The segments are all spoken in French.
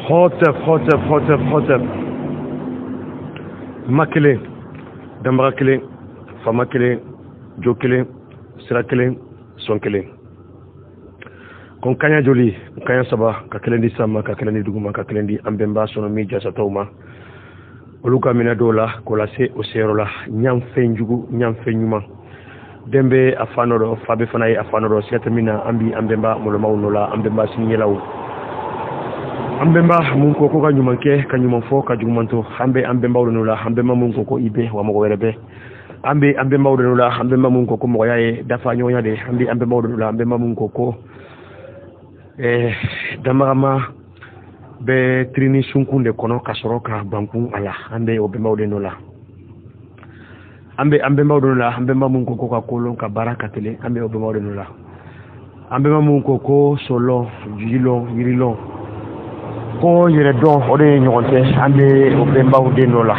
Hotep. Makele, Dambara kelen, Fama kelen, Jo kelen, Sira kelen, Son kelen. Kon kanya joli, kanya saba, ka kelen di sama, ka kelen di duguma, ka kelen di ambemba sono mi jasa tauma. Oluka mina dola, kola se oserola, nyam fenjugu, nyam fenyuma. Dembe afanoro, fabe fanaye afanoro, siatamina ambi ambemba moloma unola, ambemba sinyelawo. Ambemba munko ko ka nyumanke ka nyumanfo ka jugumanto hambe ambemba ulunula ambemba munko ko ibe wa mogo werebe ambemba ulunula ambemba munko ko mogo yae dafa nyonya de ambemba ulunula ambemba munko ko damarama be trini sunkunde kono kasoroka bankun ala obemba ulunula ambemba ulunula ambemba munko ko ka kolon ka baraka tele obemba ulunula ambemba munko ko solo yirilo ko yere don ode nyokonte ambe obemba udeno la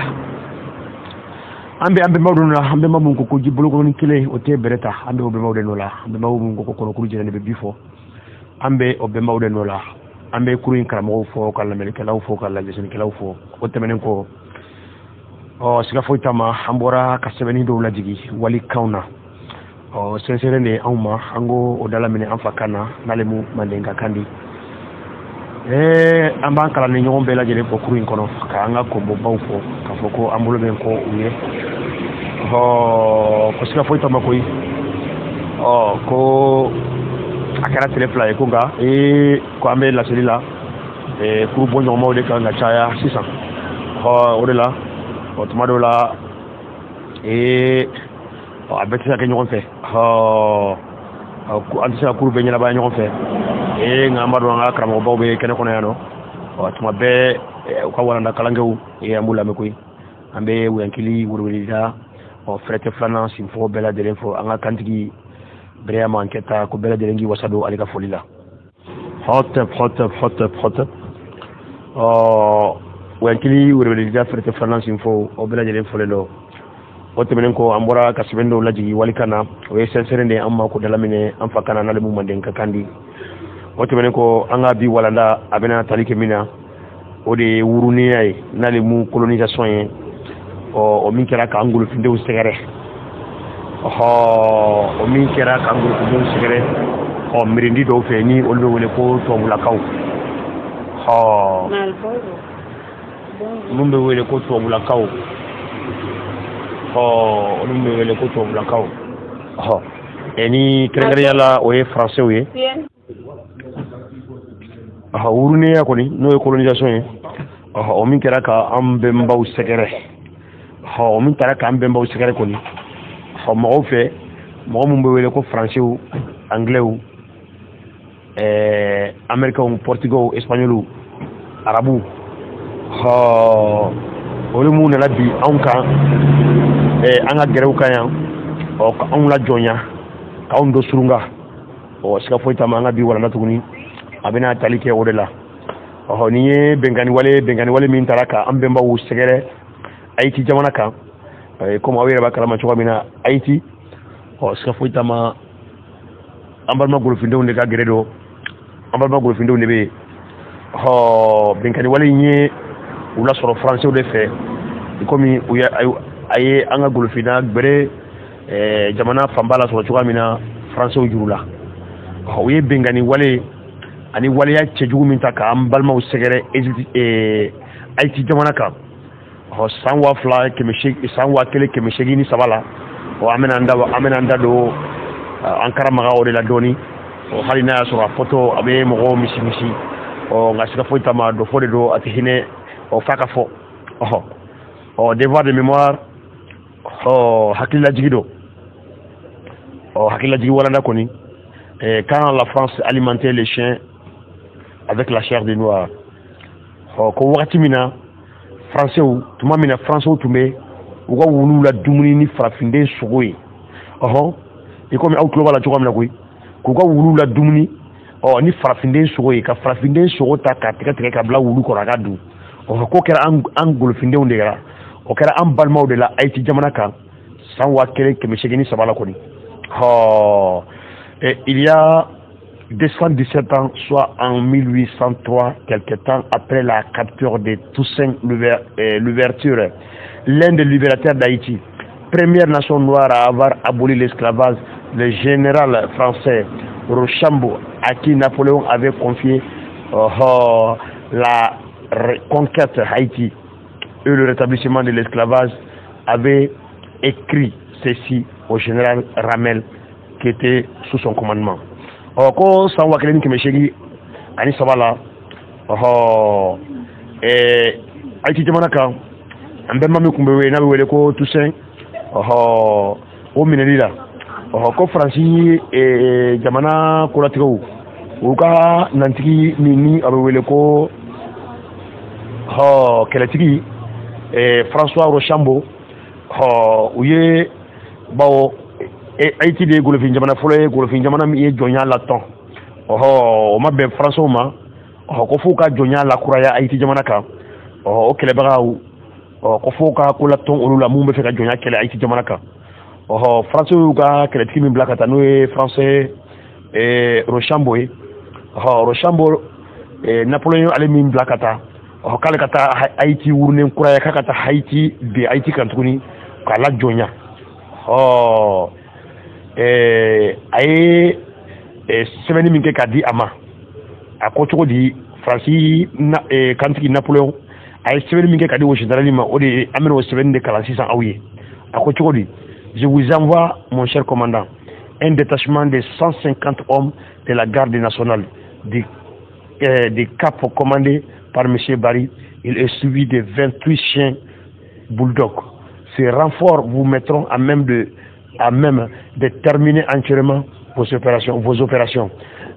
ambe mawduna ambe mamunko ko jibulu ko ni kile o te bereta ambe obemba udeno la ambe mamunko ko kono kuruje ne be bifo ambe obemba udeno la ambe kurin karamo fo kala melike law fo kala jesni kala fo o temenen ko o siga fo tama ambora ka sebeni do la jigi wali kauna o sesere ne awma ango o dala mine amfakana nalemu mandenga kandi amba kala ni nyombe la jere ko kurin kono ka anga ko bo bawfo ka foko ambulo ben ko uye ko sika foita makoy ko akara telefla ko nga ko ambe la selila kuru bonjo mawde ka nga chaya 600 odela o tumado la abeti sa ke nyon fe ko antisa kuru be nyala ba nyon fe ngambado nga kramo bawbe kene kono yano tuma be ko wala kalangew ambula me koy ambe wankili wurwelida frete flana simfo bela de l'info anga kantigi vraiment enquête ko bela de ngi wasado alika folila hotep wankili wurwelida frete flana simfo bela de l'info lelo temenen ko ambora kasibendo laji walikana o senserende amma ko dalamine am fakana nalemu manden ka kandi temenen ko anga bi walanda abena talike mina o de wuruni ay nalemu colonisation yen o min kera ka angulu finde usegere o min kera ka angulu finde usegere o mirindi do fe ni o lo wele ko to bulakaw mumbe wele ko to bulakaw numbe wele ko to bulakaw eni krengere yala o e français o ye wurune ya koni no e colonisation o min kera ka ambemba usegere o min kera ka ambemba usegere koni mo fe mo mumbe wele ko français ou anglais ou américain ou portugais ou espagnol ou arabu ole mu na labi anka anga gerew kayan o ka on la jonya ka on do surunga o sika foita manga bi wala natuguni abena talike odela niye bengani wale min taraka ambemba wu segere aiti jamana ka comme awere bakala ma chwa mina aiti sika foita ma ambal ma gulu finde wonde ka geredo ambal ma gulu finde wonde be bengani wale nye ula soro français ou de fait comme aye anga gulfina bere jamana fambala so chuga mina français ujurula oye bengani wale ani wale ya chejugu minta ka ambalma usegere aiti jamana ka sanwa fla kemeshegi sanwa kele kemeshegi ni sabala amenanda do ankara maga o de la doni halina ya so photo abe mo misi ngasika foita ma do fode do atihine faka fo devoir de mémoire hakila jigido hakila jigi wala ndakoni quand la France alimentait les chiens avec la chair des noirs ko wakati mina français ou tuma mina français tumbe uga wulu la dumuni ni farafinde sogoy e comme outlo wala choko mina koy ko ga wulu la dumuni ni farafinde sogoy ka farafinde sogo ta ka tika ka bla wulu ko ragadu ko kera angolo finde unde gara o kera am balmaw de la aiti jamana kan san wa kele kemeshegini sabala koni il y a 217 ans, soit en 1803, quelque temps après la capture de Toussaint l'ouverture, l'un des libérateurs d'Haïti, première nation noire à avoir aboli l'esclavage, le général français Rochambeau, à qui Napoléon avait confié la conquête d'Haïti et le rétablissement de l'esclavage, avait écrit ceci au général Ramel qui était sous son commandement. Ko san wakilin kɛmɛ seegin ani saba la Haïti jamana kan an bɛnba min tun bɛ wele n'a bɛ wele ko Toussaint o minɛli la ko Faransi jamana kolatigɛw u ka nantigi ni a bɛ wele ko kɛlɛtigi François Rochambeau u ye bawo Haïti de golofin jamana fɔlɔ ye golofin jamana min ye jɔnya la tɔn o ma bɛn Français ma ko f'u ka jɔnya la kuraya Haïti jamana kan o kɛlɛbagaw ko f'u ka ko la tɔn olu la mun bɛ fɛ ka jɔnya kɛlɛ Haïti jamana kan Français y'u ka kɛlɛtigi min bila ka taa n'o ye Français Rochambeau ye Rochambeau Napoléon ale min bila ka taa k'ale ka taa Haïti wurunen kuraya k'a ka taa Haïti bi Haïti kan tuguni k'a la jɔnya a ye sɛbɛnni min kɛ k'a di a ma a ko cogo di Faransi kantigi Napoléon a ye sɛbɛnni min kɛ k'a di o général ma o de ye an bɛna o sɛbɛnni de kalan sisan aw ye a ko cogo di je vous envoie mon cher commandant un détachement de 150 hommes de la garde nationale du Cap commandé par M. Barry. Il est suivi de 28 chiens bulldogs. Ces renforts vous mettront à même de terminer entièrement vos opérations.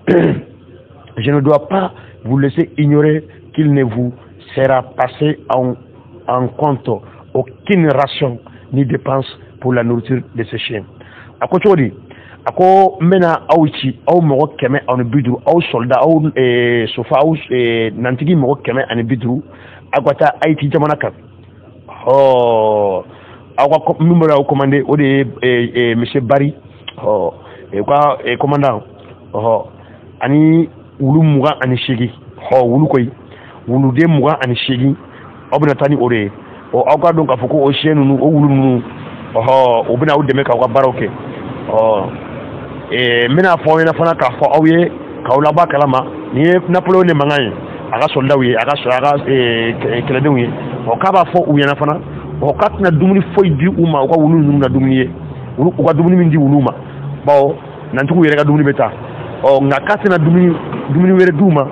Je ne dois pas vous laisser ignorer qu'il ne vous sera passé en compte aucune ration ni dépense pour la nourriture de ces chiens. A ko cogo di a ko n bɛna aw ci aw mɔgɔ 150 aw soldat aw sofa aw nantigi mɔgɔ 150 aw ka taa Haïti jamana kan aw ka min bɛ aw commandé o de ye monsieur Barry ka commandant ani wulu 28 wulu koyi wuluden 28 aw bɛna taa ni o de ye aw ka dɔn k'a fɔ ko o chien ninnu o wulu ninnu o bɛna aw dɛmɛ k'aw ka baaraw kɛ n bɛna fɔ aw ɲɛna fana k'a fɔ aw ye k'aw labɔ a kalama nin ye Napoléon de mankan ye a ka soldaw ye a ka kɛlɛdenw ye k'a b'a fɔ u ɲɛna fana k'a tɛna dumuni foyi di u ma u ka wulu ninnu na dumuni ye u ka dumuni min di wulu ma bawo nantigiw yɛrɛ ka dumuni bɛ taa nka k'a tɛna dumuni wɛrɛ d'u ma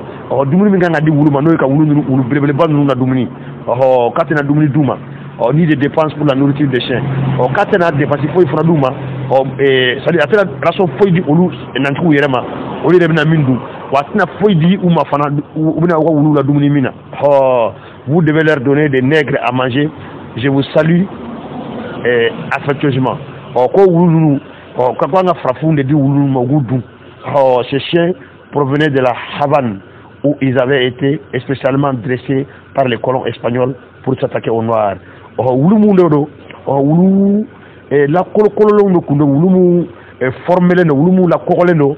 dumuni min kan ka di wulu ma n'o ye ka wulu belebeleba ninnu na dumuni k'a tɛna dumuni d'u ma ni de dépenses pour la nourriture des chiens k'a tɛna dépense foyi fana d'u ma c'est-à-dire a tɛna ration foyi di olu nantigiw yɛrɛ ma olu yɛrɛ bɛna min dun wa a tɛna foyi di u ma fana u bɛna u ka wulu la dumuni min na vous devez leur donner des nègres à manger. Je vous salue affectueusement. Ko wulu ninnu ka ko an ka farafinw de di wulu ma u k'u dun ces chiens provenaient de la Havane où ils avaient été spécialement dressés par les colons espagnols pour s'attaquer aux Noirs. Wulu mun de do wulu la kolokololenw de kun do wulu mun formelen do wulu mun la kɔgɔlen do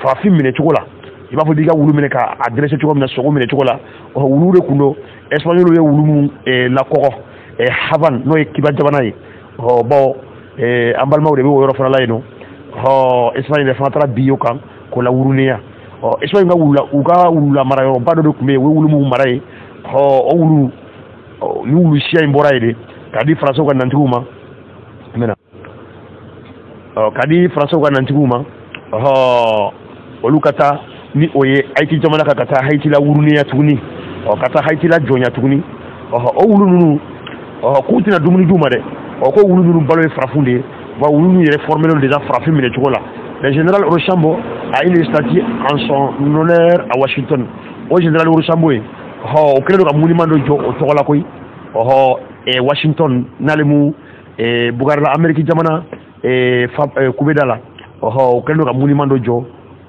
farafin minɛ cogo la i b'a fɔ i ka wulu minɛ k'a dressé cogo min na sogo minɛ cogo la wulu de kun do espagnol ye wulu mun la kɔgɔ Havane n'o ye Kiba jamana ye bon an balimaw de bɛ o yɔrɔ fana la yen nɔ Espagne de fana taara bin o kan k'o la wuruniya Espagne ka wulula mara yɔrɔba dɔ de tun bɛ yen o ye wulu mun mara ye o wulu ni wulu siya in bɔra yen de k'a di Faransiw ka nantigiw ma k'a di Faransiw ka nantigiw ma olu ka taa ni o ye Haïti jamana kan ka taa Haïti la wuruniya tuguni ka taa Haïti la jɔnya tuguni o wulu ninnu k'u tɛna dumuni d'u ma dɛ ko wulu ninnu balo ye farafinw de ye wa wulu ninnu yɛrɛ formelen don déjà farafin minɛ cogo la le général Rochambeau a une statue en son honneur à Washington o général Rochambeau ye o kɛlen don ka monument dɔ jɔ o tɔgɔ la koyi Washington n'ale mu bugarila Amérique jamana kubeda la o kɛlen don ka monument dɔ jɔ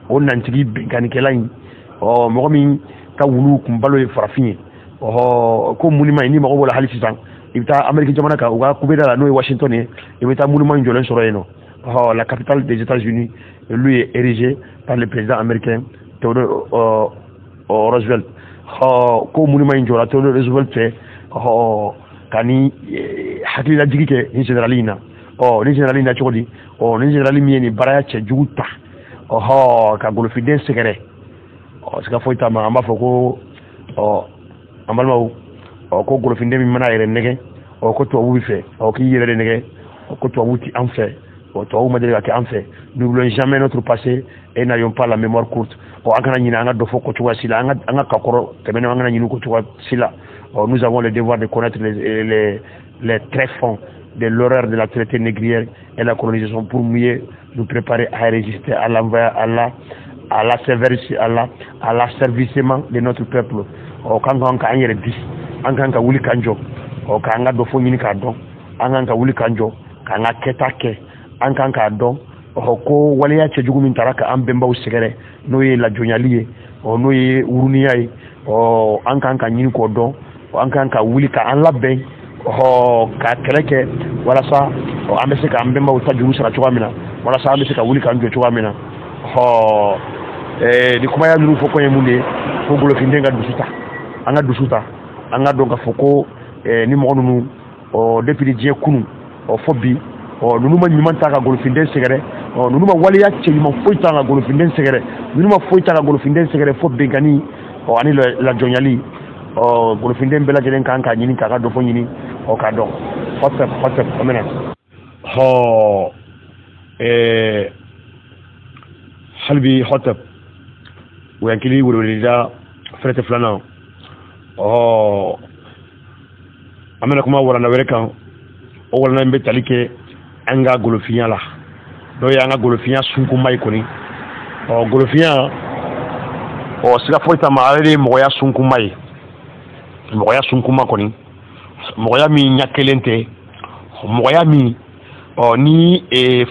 o nantigi benkannikɛla in mɔgɔ min ka wulu kun balo ye farafin ye ko monument in ni mago b'o la hali sisan i bɛ taa Amérique jamana kan u ka kubeda la n'o ye Washington ye i bɛ taa monument in jɔlen sɔrɔ yen nɔ la capitale des États-Unis, lui est érigé par le président américain Theodore Roosevelt. Ko monument injora Theodore Roosevelt fait kani hakila jigike ni généralina ni généralina chodi ni général mi ni baraya che juguta ka golofiden segere sika foita ma amba foko amalma ko golofiden mi mana yere nege ko to wu fe ki yere nege ko to wuti en fait to ma de ka en fait nous voulons jamais notre passé et n'ayons pas la mémoire courte akana nyina nga do foko tuwa sila anga kakoro temene anga nyinu ko tuwa sila nous avons le devoir de connaître les tréfonds de l'horreur de la traité négrière et la colonisation pour mieux nous préparer à résister à l'asservissement de notre peuple. Quand on y dit, on a wuli kanjo, on a do fo nyini ka don, on a wuli kanjo, on a ketake, on a don, ko wale ya che jugu min taraka ambemba usigere, no ye la jonyaliye, no ye uruniya, on a nyini ko don, on a wuli ka an labben ka keleke wala sa an bɛ se ka an bɛnbaw ta juru sara cogoya min na walasa an bɛ se ka wuli k'an jɔ cogoya min na ni kumaya ninnu fɔ ko ye mun de ye ko golofinden ka dusu ta an ka dusu ta an ka dɔn k'a fɔ ko ni mɔgɔ ninnu depuis diɲɛ kunu fɔ bi ninnu ma ɲuman ta ka golofinden sɛgɛrɛ ninnu ma waleya cɛ ɲuman foyi ta ka golofinden sɛgɛrɛ ninnu ma foyi ta ka golofinden sɛgɛrɛ fɔ bɛnkanni ani lajɔnyali golofinden bɛɛ lajɛlen kan k'a ɲini k'a ka dɔ fɔ ɲini k'a dɔn hɔtɛp amina halibi hɔtɛp o y'an kili weleweleda fɛrɛtɛ filanan an bɛna kuma walanda wɛrɛ kan o walanda in bɛ tali kɛ an ka golofiya la n'o ye an ka golofiya sunkunba ye kɔni golofiya siga foyi t'a ma ale de ye mɔgɔya sunkunba ye mɔgɔya sunkuma kɔni mɔgɔya min ɲɛ kelen tɛ mɔgɔya min ni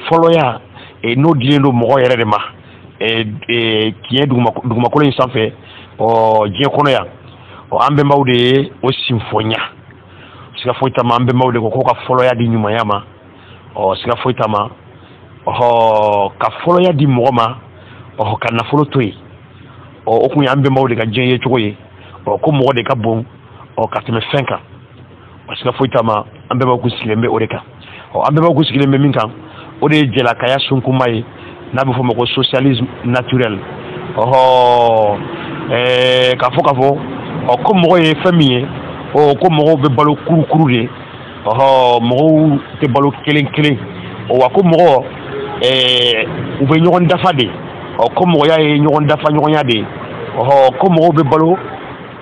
fɔlɔya n'o dilen don mɔgɔ yɛrɛ de ma tiɲɛ dugumakolo in sanfɛ diɲɛ kɔnɔ yan an bɛnbaw de ye o sinfɔnya siga foyi t'a ma an bɛnbaw de ko ka fɔlɔya di ɲumanya ma siga foyi t'a ma ka fɔlɔya di mɔgɔ ma ka nafolo to yen o kun ye an bɛnbaw de ka diɲɛ ye cogo ye ko mɔgɔ de ka bon ka tɛmɛ fɛn kan parce que foyi t'a ma an bɛɛ b'a kun sigilen bɛ o de kan an bɛɛ b'a kun sigilen bɛ min kan o de ye jɛlakaya sunkunma ye n'a bɛ fɔ o ma ko socialisme naturel k'a fɔ ko mɔgɔ ye fɛn min ye ko mɔgɔw bɛ balo kurukuru de mɔgɔw tɛ balo kelen kelen wa ko mɔgɔ u bɛ ɲɔgɔn dafa de ko mɔgɔya ye ɲɔgɔn dafa ɲɔgɔnya de ko mɔgɔw bɛ balo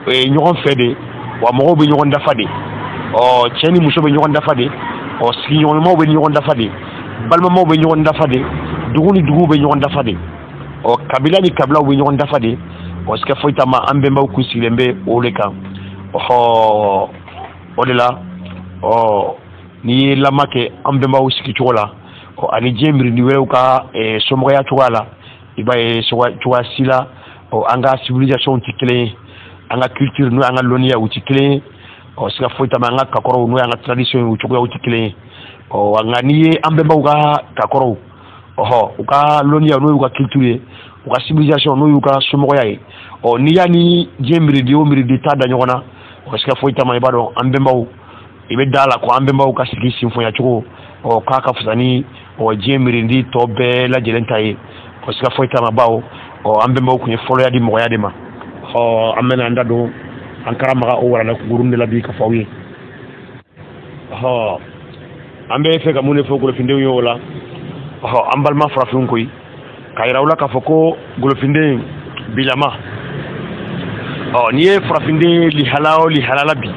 ɲɔgɔn fɛ de wa mɔgɔw bɛ ɲɔgɔn dafa de cɛ ni muso bɛ ɲɔgɔn dafa de sigiɲɔgɔnmaw bɛ ɲɔgɔn dafa de balimamaw bɛ ɲɔgɔn dafa de dugu ni duguw bɛ ɲɔgɔn dafa de kabila ni kabilaw bɛ ɲɔgɔn dafa de siga foyi t'a ma an bɛnbaw kun sigilen bɛ o de kan o de la n'i ye lama kɛ an bɛnbaw sigi cogo la ani diɲɛ miirindi wɛrɛw ka somɔgɔya cogoya la i b'a ye cogoya si la an ka civilisation tɛ kelen ye an ka culture n'o y'an ka lɔnniya u tɛ kelen ye siga foyi t'a ma an ka kakɔrɔw n'o y'an ka tradition ye u cogoyaw tɛ kelen ye nka n'i ye an bɛnbaw ka kakɔrɔw u ka lɔnniya n'o y'u ka culture ye u ka civilisation n'o y'u ka somɔgɔya ye n'i y'a ni diɲɛ miiridi o miiridi t'a da ɲɔgɔn na siga foyi t'a ma i b'a dɔn an bɛnbaw i bɛ da la ko an bɛnbaw ka sigi sinfɔnya cogo k'a ka fisa ni diɲɛ miiridi tɔ bɛɛ lajɛlen ta ye siga foyi t'a ma bawo an bɛnbaw kun ye fɔlɔya di mɔgɔya de ma an bɛna an da don an karamaga o warala gurun de la bi ka fɔ aw ye an bɛ fɛ ka mun de fɔ golofindenw ye o la an balima farafinw koyi k'a yira aw la k'a fɔ ko golofinden bilama n'i ye farafinden lihala o lihalala bi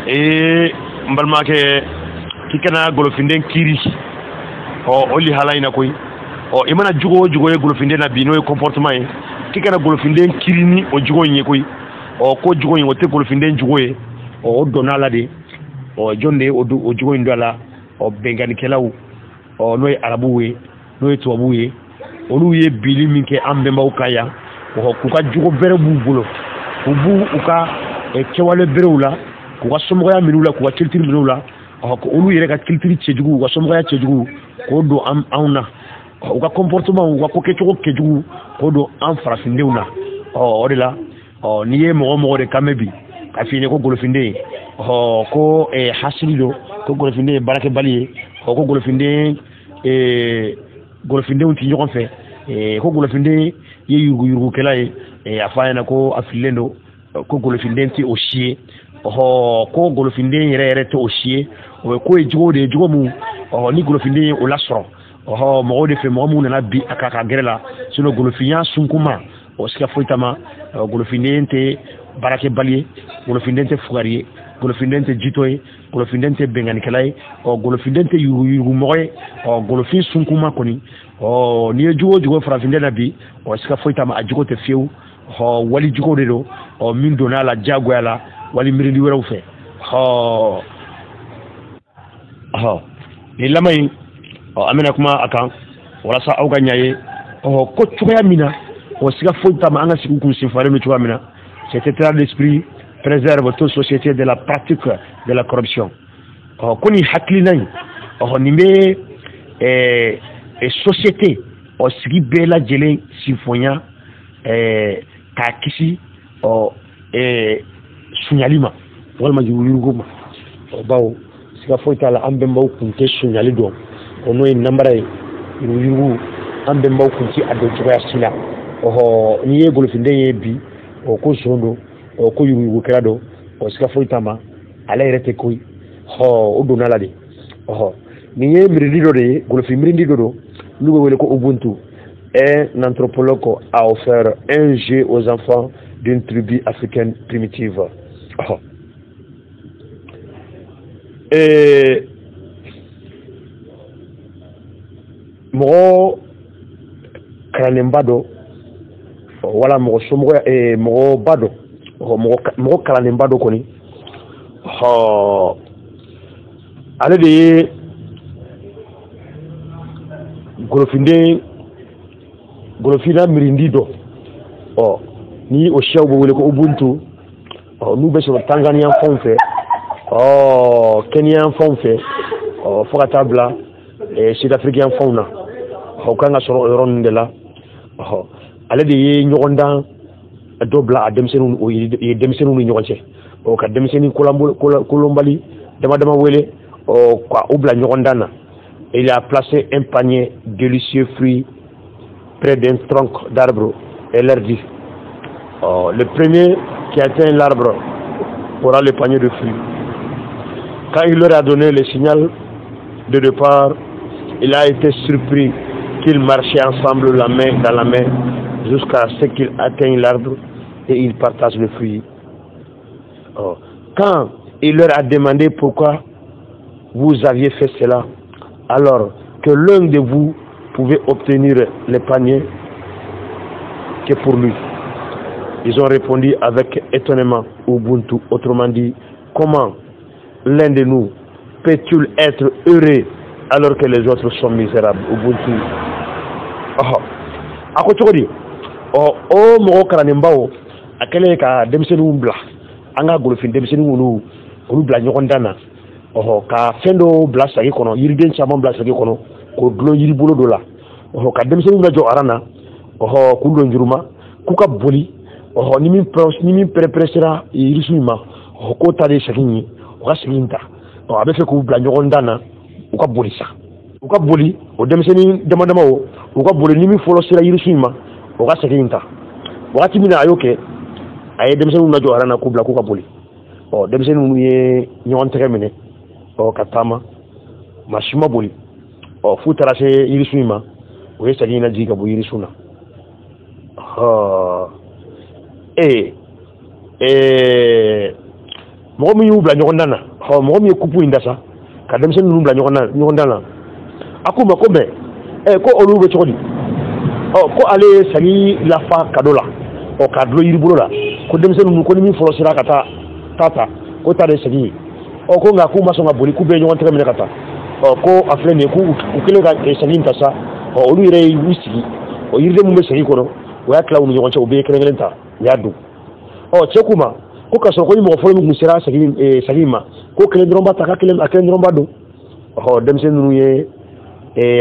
n balimakɛ k'i kana golofinden kiiri o lihala in na koyi i mana jogo o jogo ye golofinden na bi n'o ye comportement ye k'i kana golofinden kiiri ni o jogo in ye koyi ko jogo in o tɛ golofinden jogo ye o donna a la de jɔn de ye o jogo in don a la bɛnkannikɛlaw n'o ye arabuw ye n'o ye tubabuw ye olu ye bili min kɛ an bɛnbaw kan yan k'u ka jogo bɛrɛ b'u bolo k'u b'u ka kɛwale berew la k'u ka somɔgɔya min'u la k'u ka culture min'u la ko olu yɛrɛ ka culture cɛjugu u ka somɔgɔya cɛjugu k'o don anw na u ka comportement u ka ko kɛcogo kɛjugu k'o don an farafindenw na o de la n'i ye mɔgɔ de kan mɛn bi ka f'i ye ko golofinden ko hasili don ko golofinden ye baarakɛbali ye ko golofinden golofindenw ti ɲɔgɔn fɛ ko golofinden ye yuruguyurugukɛla ye a f'a ɲɛna ko a fililen don ko golofinden tɛ o si ye ko golofinden yɛrɛ tɛ o si ye o ye ko ye jogo de ye jogo mun ni golofinden ye o lasɔrɔ mɔgɔw de fɛ mɔgɔ mun nana bi a ka gɛrɛ la sinon golofinya sunkuma o siga foyi tama golofinden tɛ baarakɛbali ye golofinden tɛ fugari ye golofinden tɛ jitɔ ye golofinden tɛ bɛnkanikɛla ye golofinden tɛ yuruguyurugumɔgɔ ye golofin sunkuma kɔni n'i ye jogo o jogo farafinden na bi siga foyi tama a jogo tɛ fiyewu wali jugo de don min donna la jagoya la wali mirindi wɛrɛw fɛ nin laban in an bɛna kuma a kan walasa aw ka ɲa ye ko cogoya min na siga foyi t'a ma an ka sigi kun senfalen don cogoya min na cet état d'esprit préserve toute société de la pratique de la corruption ko nin hakilina in nin bɛ société sigi bɛɛ lajɛlen sinfonya k'a kisi suɲali ma walima yuruguyurugu ma bawo siga foyi t'a la an bɛnbaw kun tɛ suɲali dɔn n'o ye nanbara ye yuruguyurugu an bɛnbaw kun tɛ a dɔn cogoya si la n'i ye golofinden ye bi ko zon don ko yuruguyurugukɛla don siga foyi t'a ma ale yɛrɛ tɛ koyi o donna la de nin ye mirindi dɔ de ye golofin mirindi dɔ don n'u bɛ wele ko Ubuntu. Un anthropologue a offert un jeu aux enfants d'une tribu africaine primitive. Mɔgɔ kalanenba dɔ wala mɔgɔ somɔgɔ mɔgɔba dɔ mɔgɔ kalanenba dɔ kɔni ale de ye golofina mirindi dɔ ni o siyaw bɛ wele ko Ubuntu n'u bɛ sɔrɔ Tanzania fanw fɛ Kenya fanw fɛ fo ka taa bila Sud Africain fanw na o kan ka sɔrɔ o yɔrɔ ninnu de la ale de ye ɲɔgɔndan dɔ bila a denmisɛnninw o ye denmisɛnninw ni ɲɔgɔn cɛ ka denmisɛnnin kolonbali dama dama wele ka u bila ɲɔgɔndan na il a placé un panier délicieux fruits près d'un tronc d'arbre et leur dit le premier qui atteint l'arbre aura le panier de fruits. Quand il leur a donné le signal de départ, il a été surpris qu'ils marchaient ensemble la main dans la main jusqu'à ce qu'ils atteignent l'arbre et ils partagent le fruit. Quand il leur a demandé pourquoi vous aviez fait cela, alors que l'un de vous pouvait obtenir les paniers que pour lui. Ils ont répondu avec étonnement Ubuntu, autrement dit, comment l'un de nous peut-il être heureux alors que les autres sont misérables? Ubuntu. Ako chokodi mɔgɔ kalanenbaw a kɛlen ka denmisɛnninw bila an ka golofin denmisɛnninw olu bila ɲɔgɔn dan na ka fɛn dɔ bila sagi kɔnɔ yiriden caman bila sagi kɔnɔ k'o dulon yiribolo dɔ la ka denmisɛnninw lajɔ aran na k'u don juruma k'u ka boli ni min pɛrɛpɛrɛsira yirisu in ma k'o ta de ye sagi in ye u ka sagi in ta a bɛ fɛ k'u bila ɲɔgɔn dan na u ka boli sa u ka boli o denmisɛnnin dama dama u ka boli ni min fɔlɔ sera yirisu in ma u ka sagi in ta wagati min na a y'o kɛ a ye denmisɛnninw lajɔ aran na k'u bila k'u ka boli denmisɛnninw ye ɲɔgɔn tɛgɛ minɛ ka taama maa si ma boli f'u taara se yirisu in ma o ye sagi in lajigin ka bɔ yirisu na mɔgɔ min y'u bila ɲɔgɔn dan na mɔgɔ min ye kupu in da sa ka denmisɛnnin ninnu bila ɲɔgɔn dan na a k'u ma ko mɛ ko olu bɛ cogo di ko ale ye sagi lafa kado la k'a dulon yiribolo la ko denmisɛnnin ninnu ko ni min fɔlɔ sera ka taa ko ta de ye sagi ye ko nka k'u ma sɔn ka boli k'u bɛ ɲɔgɔn tɛgɛ minɛ ka taa ko a filɛ nin ye k'u kɛlen ka sagi in ta sa olu yɛrɛ y'u sigi yiriden min bɛ sagi kɔnɔ o y'a tila u ni ɲɔgɔn cɛ u bɛɛ ye kelen kelen ta u y'a dun cɛ k'u ma ko ka so ko ni mo folo mu sira sagima ko kelen dromba ta ka kelen akelen dromba do dem sen nu ye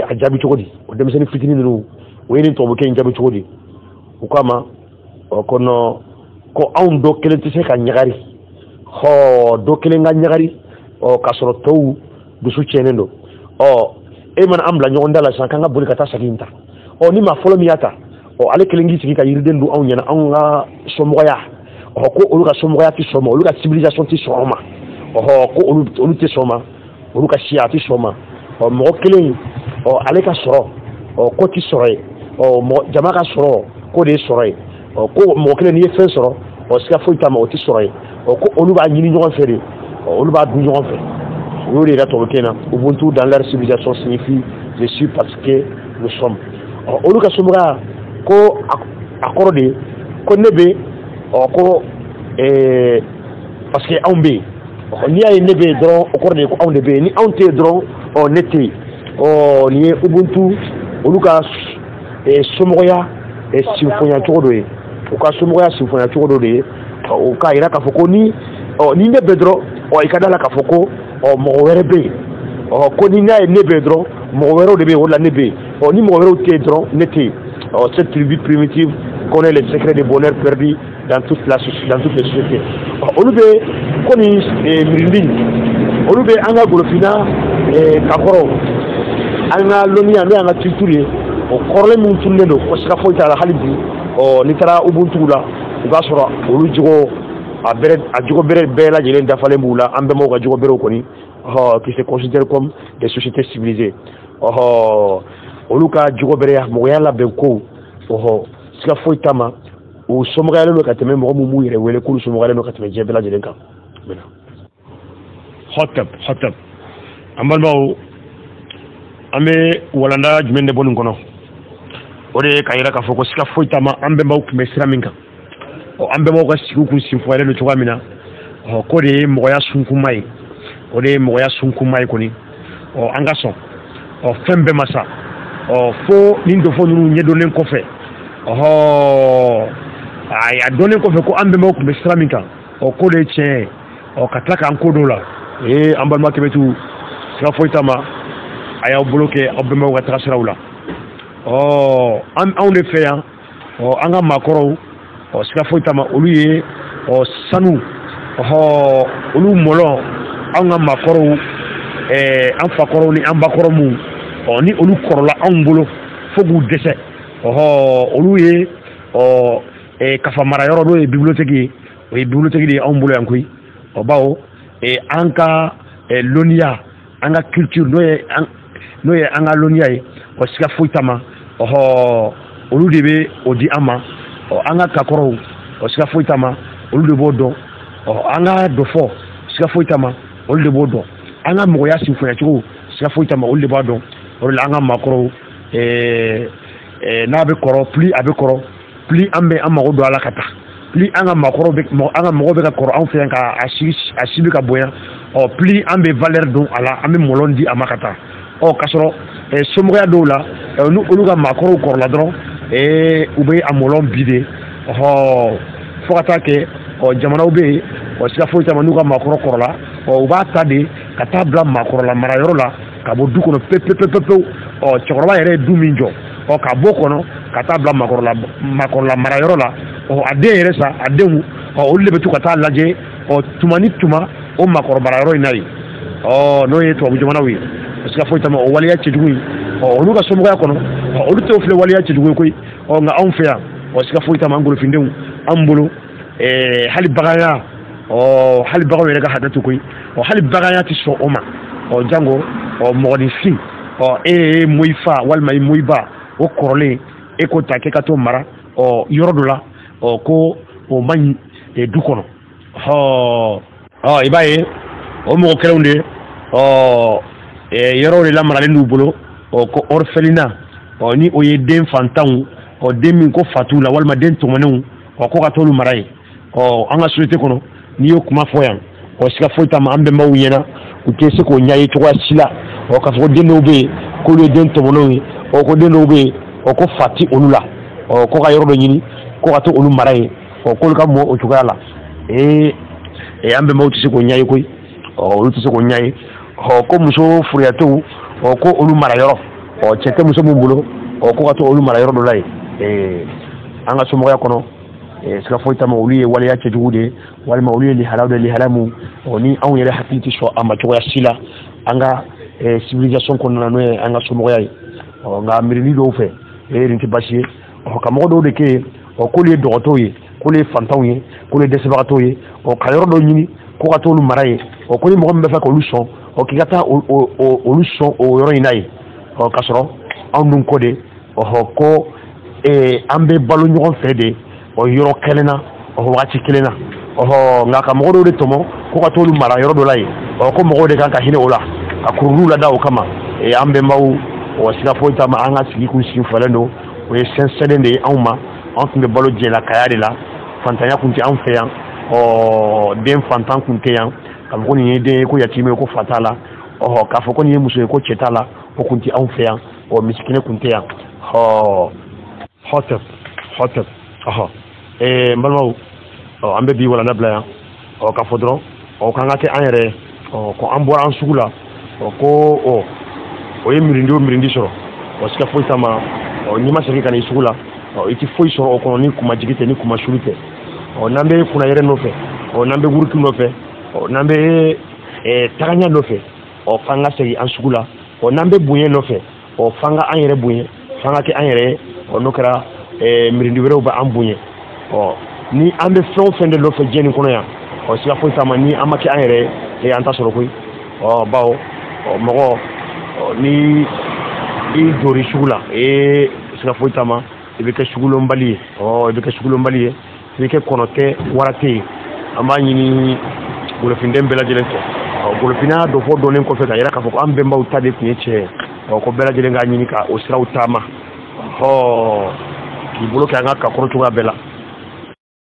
a jabi cogodi o dem sen fitini nu o yeni to bo ken jabi cogodi o kama o kono ko awn do kelen tise ka nyagari ho do kelen nga nyagari o ka so to du su chenendo o e man am la nyon dala san kanga boli kata saginta o ni ma folo miata o ale kelen gi sigi ka yirden du awn yana an nga somoya o ko olu ka somoya ti somo olu ka civilisation ti soma o ko olu ti soma olu ka siya ti soma o mo kelen o ale ka soro o ko ti soro o mo jama ka soro ko de soro o ko mo kelen ni fen soro o sika fo itama o ti soro o ko olu ba nyini nyon fere o olu ba du nyon fere o le rato kena ubuntu dans leur civilisation signifie je suis parce que nous sommes o olu ka somoga ko accordé ko nebe o ko parce que on be ni ay nebe dron o ko ko on be ni on te dron o nete o ni ubuntu oluka somoya sinfonia chodoe o ka somoya sinfonia chodoe o ka ira ka foko ni ni nebe dron o ikadala ka foko o mo werebe o ko ni na nebe dron mo wero de be wala nebe o ni mo wero te dron nete o cette tribu primitive connaît les secrets du bonheur perdu dans toute les sociétés olube koni mirindi olube anga golofina kakoro anga lonia no anga culture o korle mun tunne do ko sika foita la halibi o nitara ubuntu la uga sora olu jigo a jigo bere bela jelen dafale mbula ambe mo ga jigo bere koni qui se considèrent comme des sociétés civilisées oluka jigo bere ya mo yala benko sika foita ma o somogale no kateme mo mu yire wele kulu somogale no kateme jebela jelen kam mena hotab amal bawo ame walanda jumende bonun kono ore kayira ka foko sika foita ma ambe bawo kime siraminka o ambe mo ga siku kun simfoire no tugamina o ko de mo ya sunkumai o de mo ya sunkumai koni o angaso o fembe masa o fo nindo fo nunu nyedo len ko fe aya donné ko fe ko ambe mo ko islamique o ko de tien o kataka an ko do la ambal ma kebetu sa foitama aya bloqué ambe mo ga trasrawla on le fait o anga makoro o ska foitama oluye o sanu olu molo anga makoro an fakoro ni ambakoro mu ni olu korola an bolo fogu dese oluye kafa mara yoro do bibliothèque di on bolo yankoy o bawo anka lonia anga culture no ye anga lonia o sika foitama olu debe odi ama anga kakoro o sika foitama olu de bodo anga dofo sika foitama olu de bodo anga moya sinfonia chuko sika foitama olu de bodo olu anga makoro na be koro pli abe koro pli ambe amago do ala kata pli anga makoro be anga mogo be ka koro an fe ka asibi ka boya pli ambe valeur don ala ambe molondi amakata kasoro somoya do la nu oluga makoro koro la dron ube amolon bide fokata ke jamana ube sika foita manuga makoro koro la uba tade kata bla makoro la mara yoro la ka bo du kono pepe chokoroba yere du minjo ka bo kono kata bla makoro la mara yoro la ade yere sa ademu o lebe tu kata laje tumani tuma o makoro mara yoro inari no ye to jamana wi sika foita ma o waliya chedugui olu ka somoga kono olu te ofle waliya chedugui koy nga on feya sika foita ma ngolo findeu ambulu hali bagaya hali bagaw yere ka hadatu koy hali bagaya ti so oma jango modi fi moifa walma moiba o korole ko take ka to mara yorodola ko mani du kono ibaye mo kelonde yoro la mara le bolo ko orphelina ni o ye den fantan den min ko fatula walma den tomanu ko ka tolu marai anga société kono ni yo kuma foyan sika foita ma ambe mawuyena ku kese ko nyaayi to sila ka fo den obe ko le den tomanu ko den obe ko fati onula ko ka yoro do nyini ko ka to olu marai ko ka mo o tugala an bɛnbaw tɛ se k'o ɲɛ ye koyi olu tɛ se k'o ɲɛ ye ko muso furuyatɔw ko olu mara yɔrɔ cɛ tɛ muso min bolo ko ka to olu mara yɔrɔ dɔ la yen an ka somɔgɔya kɔnɔ siga foyi t'a ma olu ye waleya cɛjugu de walima olu ye lihalaw de lihalamu ni anw yɛrɛ hakili tɛ sɔn a ma cogoya si la an ka civilisation kɔnɔna n'o ye an ka somɔgɔya ye nka miirili dɔw fɛ nin tɛ baasi ye ka mɔgɔ dɔw de kɛ yen k'olu ye dɔgɔtɔrɔw ye k'olu ye fantanw ye k'olu ye dɛsɛbagatɔw ye ka yɔrɔ dɔ ɲini ko ka t'olu mara ye ko ni mɔgɔ min bɛ fɛ k'olu sɔn k'i ka taa olu sɔn o yɔrɔ in na yen k'a sɔrɔ anw dun ko de ko an bɛ balo ɲɔgɔn fɛ de yɔrɔ kelen na waati kelen na nka ka mɔgɔ dɔw de tɔmɔ ko ka t'olu mara yɔrɔ dɔ la yen ko mɔgɔw de kan ka hinɛ o la ka kuruluw lada o kama an bɛnbaw siga foyi t'a ma an ka sigi kun sigi fɔlen don o ye sɛnsɛnlen de ye anw ma an tun bɛ balo jɛnakaya de la fantanya kun tɛ anw fɛ yan den fantan kun tɛ yan k'a fɔ ko nin ye den ye ko yatimɛ ye ko fa t'a la k'a fɔ ko nin ye muso ye ko cɛ t'a la o kun tɛ anw fɛ yan misikinɛ kun tɛ yan hɔtɛp n balimaw an bɛ bi walanda bila yan k'a fɔ dɔrɔn k'an ka kɛ an yɛrɛ ko an bɔra an sugu la ko o ye mirindi o mirindi sɔrɔ siga foyi t'a ma n'i ma segin ka n'i sugu la i tɛ foyi sɔrɔ o kɔnɔ ni kuma jigi tɛ ni kuma suru tɛ n'an bɛ kunna yɛrɛ nɔfɛ n'an bɛ wuruki nɔfɛ n'an bɛ tagaɲɛ nɔfɛ f'an ka segin an sugu la n'an bɛ bonya nɔfɛ f'an ka an yɛrɛ bonya f'an ka kɛ an yɛrɛ n'o kɛra mirindi wɛrɛw b'an bonya ni an bɛ fɛn o fɛn de nɔfɛ diɲɛ nin kɔnɔ yan siga foyi t'a ma ni an ma kɛ an yɛrɛ an ta sɔrɔ koyi bawo mɔgɔ ni i dori sugu la siga foyi t'a ma i bɛ kɛ sugulonbali ye i bɛ kɛ sugulonbali ye i bɛ kɛ kɔnɔtɛ warate ye an b'a ɲini golofinden bɛɛ lajɛlen fɛ golofinna dɔ fɔ dɔɔnin kɔfɛ ka yira k'a fɔ ko an bɛnbaw ta de tun ye tiɲɛ ko bɛɛ lajɛlen k'a ɲini ka o siraw taama k'i bolo kɛ an ka kakɔrɔ cogoya bɛɛ la